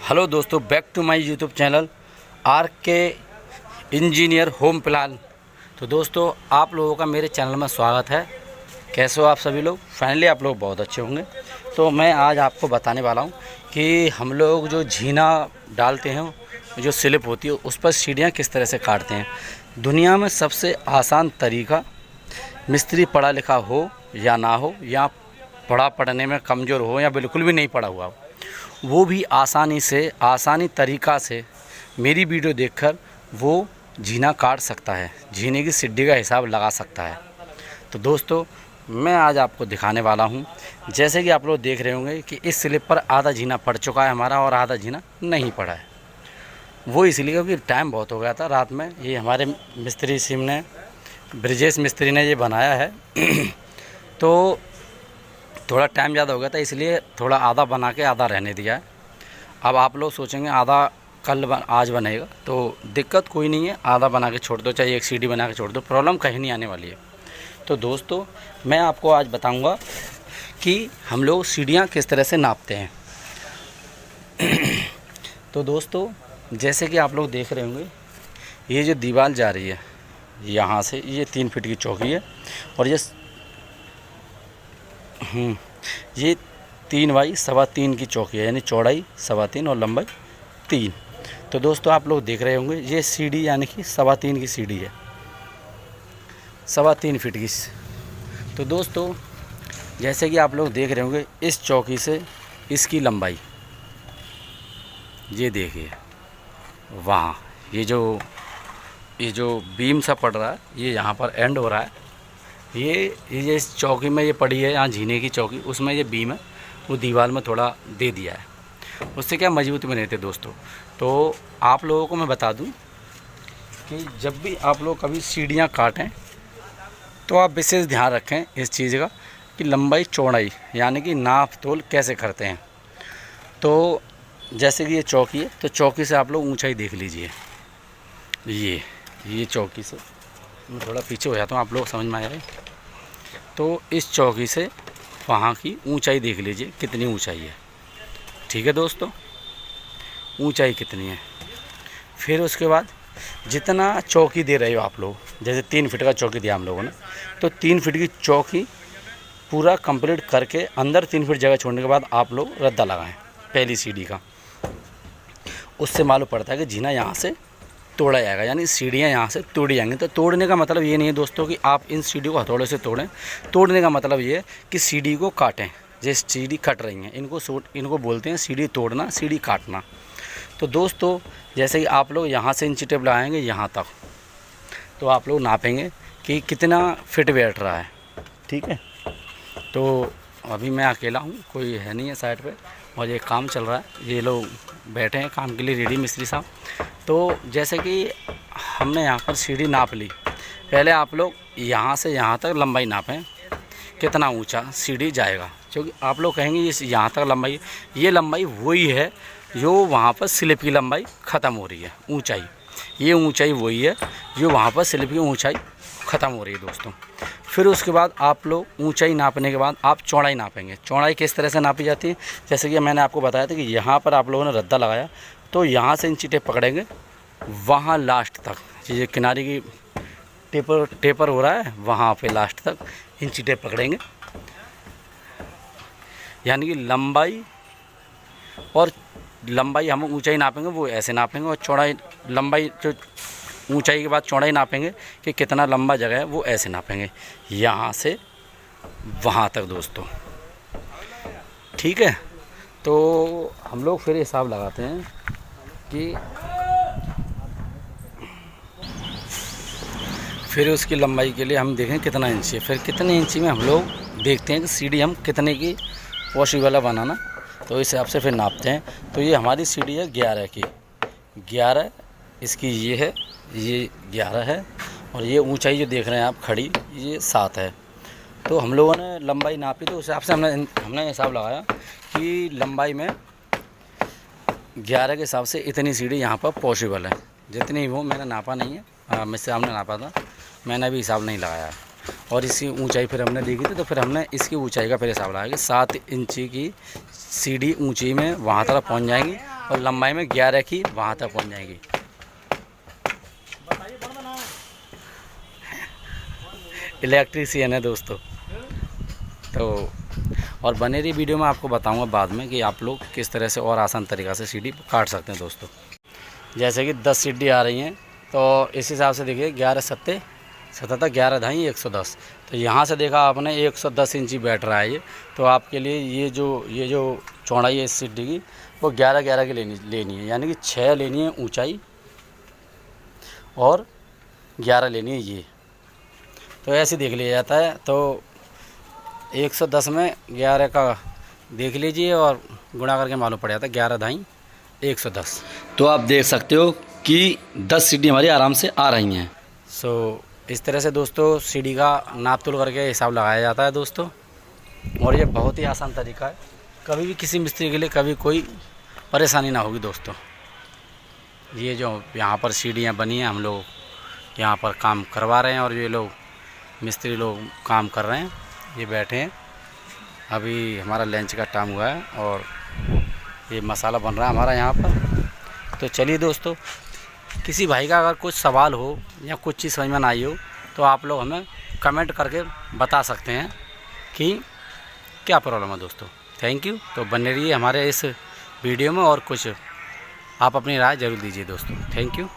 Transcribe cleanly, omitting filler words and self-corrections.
Hello दोस्तों, back to my YouTube channel R K engineer home plan. तो दोस्तों, आप लोगों का मेरे चैनल में स्वागत है। कैसे हो आप सभी लोग? फाइनली आप लोग बहुत अच्छे होंगे। तो मैं आज आपको बताने वाला हूं कि हम लोग जो झीना डालते हैं, जो स्लिप होती है, उस पर सीढ़ियाँ किस तरह से काटते हैं। दुनिया में सबसे आसान तरीका, मिस्त्री पढ़ा लिखा हो या ना हो, या पढ़ने में कमज़ोर हो या बिल्कुल भी नहीं पढ़ा हुआ हो, वो भी आसानी तरीक़ा से मेरी वीडियो देखकर वो झीना काट सकता है, झीने की सीढ़ी का हिसाब लगा सकता है। तो दोस्तों, मैं आज आपको दिखाने वाला हूँ। जैसे कि आप लोग देख रहे होंगे कि इस स्लिप पर आधा झीना पड़ चुका है हमारा और आधा झीना नहीं पड़ा है। वो इसलिए क्योंकि टाइम बहुत हो गया था रात में। ये हमारे मिस्त्री सिम ने, ब्रिजेश मिस्त्री ने ये बनाया है तो थोड़ा टाइम ज़्यादा हो गया था, इसलिए थोड़ा आधा बना के आधा रहने दिया है। अब आप लोग सोचेंगे आधा आज बनेगा, तो दिक्कत कोई नहीं है, आधा बना के छोड़ दो, चाहे एक सीढ़ी बना के छोड़ दो, प्रॉब्लम कहीं नहीं आने वाली है। तो दोस्तों, मैं आपको आज बताऊंगा कि हम लोग सीढ़ियाँ किस तरह से नापते हैं। तो दोस्तों, जैसे कि आप लोग देख रहे होंगे, ये जो दीवार जा रही है यहाँ से, ये 3 फीट की चौकी है और ये 3 बाई 3.25 की चौकी है, यानी चौड़ाई 3.25 और लंबाई 3। तो दोस्तों, आप लोग देख रहे होंगे ये सीढ़ी यानी कि 3.25 की सीढ़ी है, 3.25 फीट की। तो दोस्तों, जैसे कि आप लोग देख रहे होंगे, इस चौकी से इसकी लंबाई, ये देखिए वहाँ, ये जो बीम सा पड़ रहा है, ये यहाँ पर एंड हो रहा है। ये इस चौकी में ये पड़ी है, यहाँ झीने की चौकी, उसमें ये बीम है, वो दीवार में थोड़ा दे दिया है, उससे क्या मजबूती में रहते दोस्तों। तो आप लोगों को मैं बता दूं कि जब भी आप लोग कभी सीढ़ियाँ काटें तो आप विशेष ध्यान रखें इस चीज़ का कि लंबाई चौड़ाई यानी कि नाप तोल कैसे करते हैं। तो जैसे कि ये चौकी है, तो चौकी से आप लोग ऊँचाई देख लीजिए। ये चौकी से, मैं थोड़ा पीछे हो जाता हूँ, आप लोग समझ में आए। तो इस चौकी से वहाँ की ऊंचाई देख लीजिए कितनी ऊंचाई है। ठीक है दोस्तों, ऊंचाई कितनी है। फिर उसके बाद जितना चौकी दे रहे हो आप लोग, जैसे 3 फीट का चौकी दिया हम लोगों ने, तो 3 फीट की चौकी पूरा कंप्लीट करके अंदर 3 फीट जगह छोड़ने के बाद आप लोग रद्दा लगाएं पहली सीढ़ी का। उससे मालूम पड़ता है कि जीना यहाँ से तोड़ा जाएगा, यानी सीढ़ियाँ यहाँ से तोड़ी जाएंगी। तो तोड़ने का मतलब ये नहीं है दोस्तों कि आप इन सीढ़ी को हथौड़े से तोड़ें। तोड़ने का मतलब ये है कि सीढ़ी को काटें। जैसे सीढ़ी कट रही हैं, इनको बोलते हैं सीढ़ी तोड़ना, सीढ़ी काटना। तो दोस्तों, जैसे कि आप लोग यहाँ से इंची टेप लगाएंगे यहाँ तक, तो आप लोग नापेंगे कि कितना फिट बैठ रहा है। ठीक है। तो अभी मैं अकेला हूँ, कोई है नहीं है साइड पर, और ये काम चल रहा है, ये लोग बैठे हैं काम के लिए रेडी, मिस्त्री साहब। तो जैसे कि हमने यहाँ पर सीढ़ी नाप ली, पहले आप लोग यहाँ से यहाँ तक लंबाई नापें कितना ऊंचा सीढ़ी जाएगा, क्योंकि आप लोग कहेंगे ये यहाँ तक लंबाई, ये लंबाई वही है जो वहाँ पर स्लिप की लंबाई ख़त्म हो रही है। ऊंचाई, ये ऊंचाई वही है जो वहाँ पर स्लिप की ऊंचाई ख़त्म हो रही है दोस्तों। फिर उसके बाद आप लोग ऊंचाई नापने के बाद आप चौड़ाई नापेंगे। चौड़ाई किस तरह से नापी जाती है, जैसे कि मैंने आपको बताया था कि यहाँ पर आप लोगों ने रद्दा लगाया, तो यहाँ से इंची टेप पकड़ेंगे वहाँ लास्ट तक, ये किनारे की टेपर हो रहा है वहाँ पे लास्ट तक इंची टेप पकड़ेंगे। यानी कि लंबाई हम ऊंचाई नापेंगे वो ऐसे नापेंगे, और चौड़ाई लंबाई जो ऊंचाई के बाद चौड़ाई नापेंगे कि कितना लंबा जगह है, वो ऐसे नापेंगे यहाँ से वहाँ तक दोस्तों। ठीक है। तो हम लोग फिर हिसाब लगाते हैं कि फिर उसकी लंबाई के लिए हम देखें कितना इंची है, फिर कितने इंची में हम लोग देखते हैं कि सीढ़ी हम कितने की पॉसिबल है बनाना, तो इस हिसाब से फिर नापते हैं। तो ये हमारी सीढ़ी है 11 की, 11 इसकी ये है, ये 11 है, और ये ऊंचाई जो देख रहे हैं आप खड़ी, ये 7 है। तो हम लोगों ने लंबाई नापी, तो उस हिसाब से हमने हिसाब लगाया कि लंबाई में 11 के हिसाब से इतनी सीढ़ी यहाँ पर पॉसिबल है। जितनी वो मैंने नापा नहीं है, मुझसे हमने नापा था, मैंने अभी हिसाब नहीं लगाया। और इसकी ऊंचाई फिर हमने देखी थी, तो फिर हमने इसकी ऊंचाई का फिर हिसाब लगाया कि 7 इंची की सीढ़ी ऊंची में वहाँ तक पहुँच जाएगी, और लंबाई में 11 की वहाँ तक पहुँच जाएगी। इलेक्ट्रीशियन है दोस्तों। तो और बने रही वीडियो में, आपको बताऊंगा बाद में कि आप लोग किस तरह से और आसान तरीक़ा से सीढ़ी काट सकते हैं दोस्तों। जैसे कि 10 सीढ़ी आ रही हैं, तो इस हिसाब से देखिए 11 सत्ते 77, 11 धाई 110। तो यहाँ से देखा आपने 110 इंची बैठ रहा है ये। तो आपके लिए ये जो चौड़ाई है इस सीढ़ी की वो 11 की लेनी है, यानी कि 6 लेनी है ऊंचाई और 11 लेनी है ये। तो ऐसे देख लिया जाता है। तो 110 में 11 का देख लीजिए और गुणा करके मालूम पड़ जाता है 11 धाई 110। तो आप देख सकते हो कि 10 सीढ़ी हमारी आराम से आ रही हैं। इस तरह से दोस्तों सीढ़ी का नाप तोल करके हिसाब लगाया जाता है दोस्तों। और ये बहुत ही आसान तरीका है, कभी भी किसी मिस्त्री के लिए कभी कोई परेशानी ना होगी दोस्तों। ये जो यहाँ पर सीढ़ियाँ बनी हैं, हम लोग यहाँ पर काम करवा रहे हैं और ये लोग मिस्त्री लोग काम कर रहे हैं, ये बैठे हैं। अभी हमारा लंच का टाइम हुआ है और ये मसाला बन रहा है हमारा यहाँ पर। तो चलिए दोस्तों, किसी भाई का अगर कुछ सवाल हो या कुछ चीज़ समझ में ना आई हो तो आप लोग हमें कमेंट करके बता सकते हैं कि क्या प्रॉब्लम है दोस्तों। Thank you. तो बने रहिए हमारे इस वीडियो में और कुछ आप अपनी राय ज़रूर दीजिए दोस्तों। Thank you.